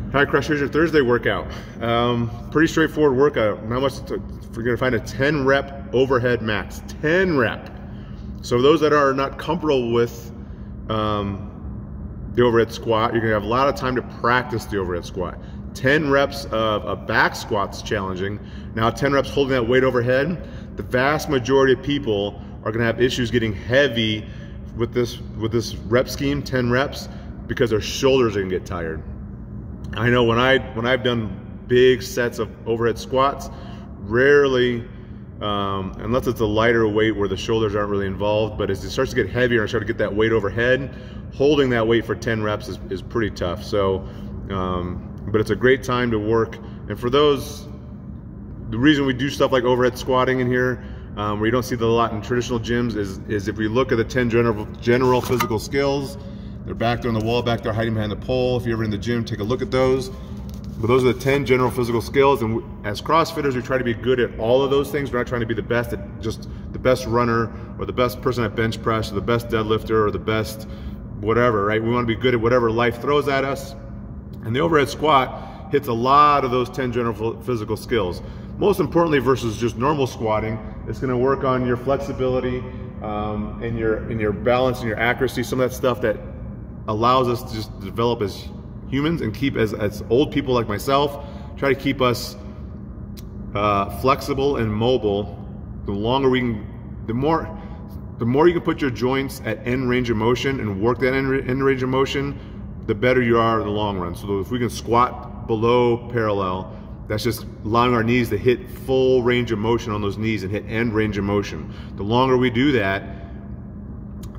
All right, Crush, here's your Thursday workout. Pretty straightforward workout. Not much we're gonna find a 10 rep overhead max, 10 rep. So those that are not comfortable with the overhead squat, you're gonna have a lot of time to practice the overhead squat. 10 reps of a back squat's challenging. Now 10 reps holding that weight overhead. The vast majority of people are gonna have issues getting heavy with this rep scheme, 10 reps, because their shoulders are gonna get tired. I know when I've done big sets of overhead squats, rarely, unless it's a lighter weight where the shoulders aren't really involved, but as it starts to get heavier and I start to get that weight overhead, holding that weight for 10 reps is pretty tough. So, but it's a great time to work. And for those, the reason we do stuff like overhead squatting in here, where you don't see that a lot in traditional gyms, is if we look at the 10 general physical skills, they're back there on the wall, back there hiding behind the pole. If you're ever in the gym, take a look at those. But those are the 10 general physical skills, and as CrossFitters, we try to be good at all of those things. We're not trying to be the best at just the best runner, or the best person at bench press, or the best deadlifter, or the best whatever, right? We want to be good at whatever life throws at us. And the overhead squat hits a lot of those 10 general physical skills. Most importantly, versus just normal squatting, it's going to work on your flexibility, and your balance and your accuracy, some of that stuff that allows us to just develop as humans and keep as old people like myself, try to keep us flexible and mobile. The longer we can, the more you can put your joints at end range of motion and work that end range of motion, the better you are in the long run. So if we can squat below parallel, that's just allowing our knees to hit full range of motion on those knees and hit end range of motion. The longer we do that,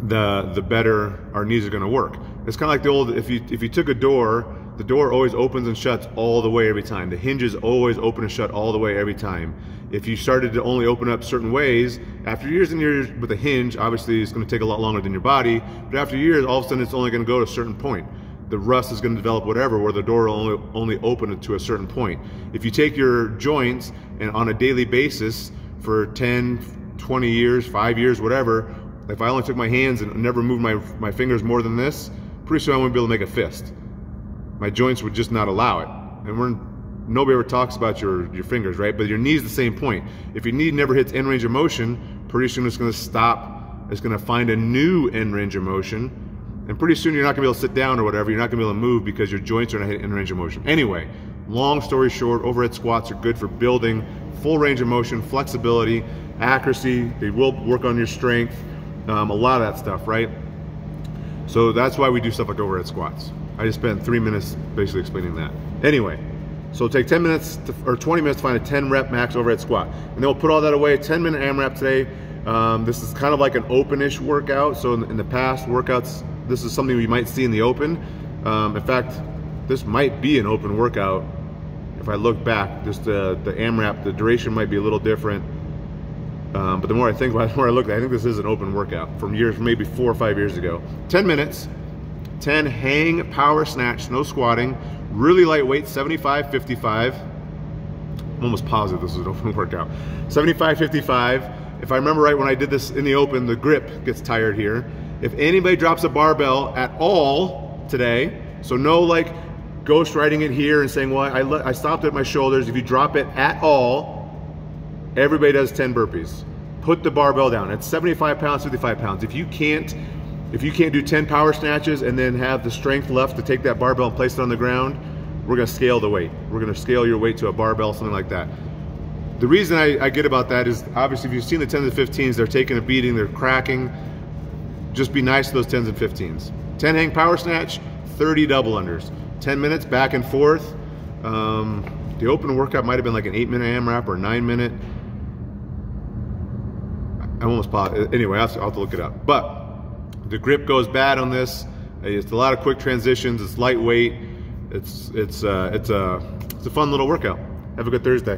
the better our knees are going to work. It's kind of like the old, if you took a door, the door always opens and shuts all the way every time. The hinges always open and shut all the way every time. If you started to only open up certain ways, after years and years with a hinge, obviously it's going to take a lot longer than your body, but after years, all of a sudden it's only going to go to a certain point. The rust is going to develop whatever, where the door will only open it to a certain point. If you take your joints and on a daily basis for 10, 20 years, 5 years, whatever, if I only took my hands and never moved my fingers more than this, pretty soon I wouldn't be able to make a fist. My joints would just not allow it. And nobody ever talks about your fingers, right? But your knee's the same point. If your knee never hits end range of motion, pretty soon it's going to stop. It's going to find a new end range of motion. And pretty soon you're not going to be able to sit down or whatever. You're not going to be able to move because your joints are not hitting end range of motion. Anyway, long story short, overhead squats are good for building full range of motion, flexibility, accuracy. They will work on your strength, a lot of that stuff, right? So that's why we do stuff like overhead squats. I just spent 3 minutes basically explaining that. Anyway, so take 10 minutes or 20 minutes to find a 10 rep max overhead squat. And then we'll put all that away, 10-minute AMRAP today. This is kind of like an open-ish workout. So in the past workouts, this is something we might see in the open. In fact, this might be an open workout. If I look back, just the AMRAP, the duration might be a little different. But the more I think about it, the more I look at it, I think this is an open workout from maybe 4 or 5 years ago. 10 minutes, 10 hang power snatch, no squatting, really lightweight, 75, 55. I'm almost positive this is an open workout. 75, 55. If I remember right, when I did this in the open, the grip gets tired here. If anybody drops a barbell at all today, so no like ghost riding it here and saying, well, I stopped at my shoulders. If you drop it at all, everybody does 10 burpees. Put the barbell down. It's 75 pounds, 55 pounds. If you can't do 10 power snatches and then have the strength left to take that barbell and place it on the ground, we're gonna scale the weight. We're gonna scale your weight to a barbell, something like that. The reason I get about that is obviously if you've seen the 10s and 15s, they're taking a beating, they're cracking. Just be nice to those 10s and 15s. 10 hang power snatch, 30 double unders. 10 minutes back and forth. The open workout might have been like an 8-minute AMRAP or 9-minute. I'm almost positive. Anyway, I'll have to look it up. But the grip goes bad on this. It's a lot of quick transitions. It's lightweight. It's a fun little workout. Have a good Thursday.